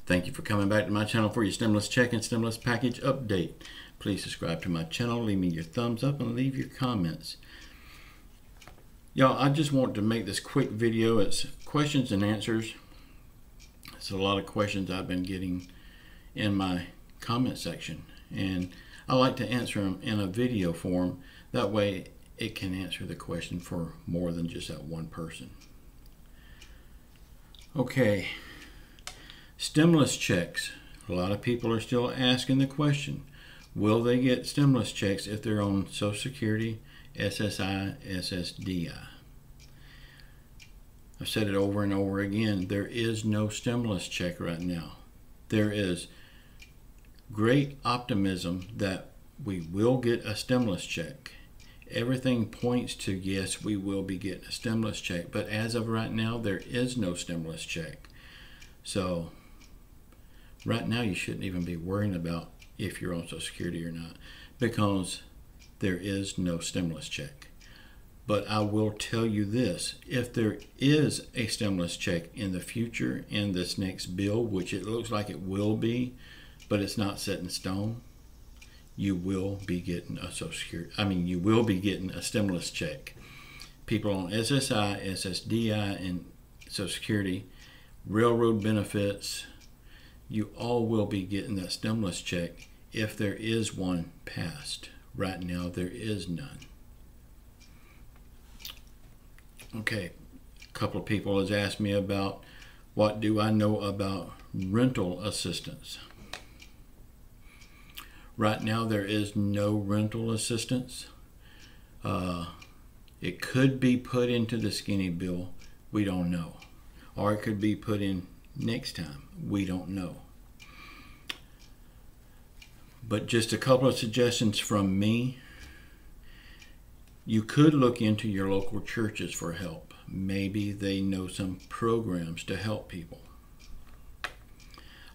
Thank you for coming back to my channel for your stimulus check and stimulus package update. Please subscribe to my channel, leave me your thumbs up, and leave your comments. Y'all, I just want to make this quick video. It's questions and answers. It's a lot of questions I've been getting in my comment section, and I like to answer them in a video form. That way it can answer the question for more than just that one person. Okay, stimulus checks. A lot of people are still asking the question, will they get stimulus checks if they're on Social Security, SSI, SSDI? I've said it over and over again, there is no stimulus check right now. There is great optimism that we will get a stimulus check. Everything points to yes, we will be getting a stimulus check, but as of right now, there is no stimulus check. So right now, you shouldn't even be worrying about if you're on Social Security or not, because there is no stimulus check. But I will tell you this, if there is a stimulus check in the future in this next bill, which it looks like it will be, but it's not set in stone, you will be getting a Social Security. You will be getting a stimulus check. People on SSI, SSDI, and Social Security, railroad benefits, you all will be getting that stimulus check if there is one passed. Right now, there is none. Okay, a couple of people has asked me about what do I know about rental assistance. Right now, there is no rental assistance. It could be put into the skinny bill. We don't know. Or it could be put in next time. We don't know. But just a couple of suggestions from me. You could look into your local churches for help. Maybe they know some programs to help people.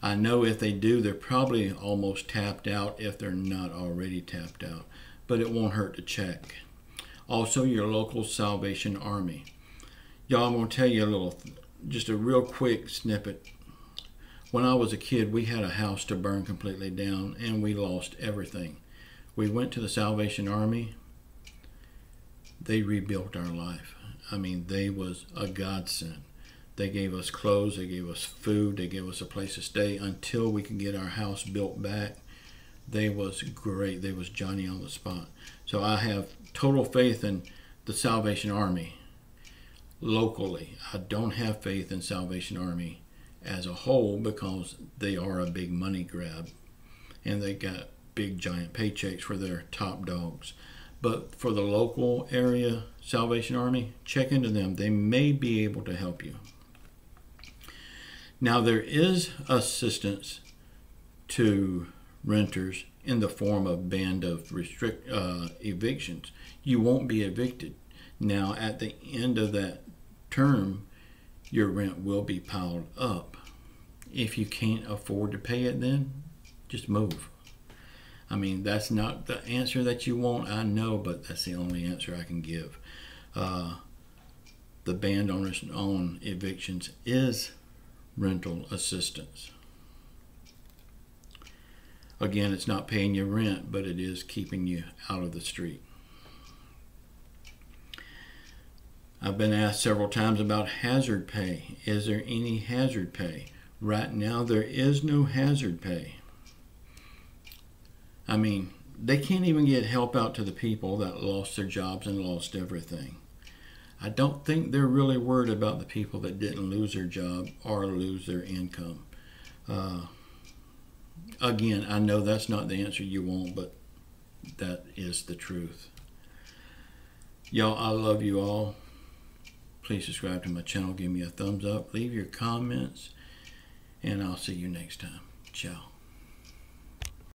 I know if they do, they're probably almost tapped out if they're not already tapped out, but it won't hurt to check. Also, your local Salvation Army. Y'all, I'm going to tell you just a real quick snippet. When I was a kid, we had a house to burn completely down, and we lost everything. We went to the Salvation Army. They rebuilt our life. They was a godsend. They gave us clothes, they gave us food, they gave us a place to stay until we could get our house built back. They was great. They was Johnny on the spot. So I have total faith in the Salvation Army locally. I don't have faith in Salvation Army as a whole because they are a big money grab and they got big giant paychecks for their top dogs. But for the local area Salvation Army, check into them. They may be able to help you. Now, there is assistance to renters in the form of ban of evictions. You won't be evicted. Now, at the end of that term, your rent will be piled up. If you can't afford to pay it then, just move. That's not the answer that you want, I know, but that's the only answer I can give. The ban on evictions is rental assistance. Again, it's not paying your rent, but it is keeping you out of the street. I've been asked several times about hazard pay. Is there any hazard pay? Right now, there is no hazard pay. They can't even get help out to the people that lost their jobs and lost everything. I don't think they're really worried about the people that didn't lose their job or lose their income. Again, I know that's not the answer you want, but that is the truth. Y'all, I love you all. Please subscribe to my channel, give me a thumbs up, leave your comments, and I'll see you next time. Ciao.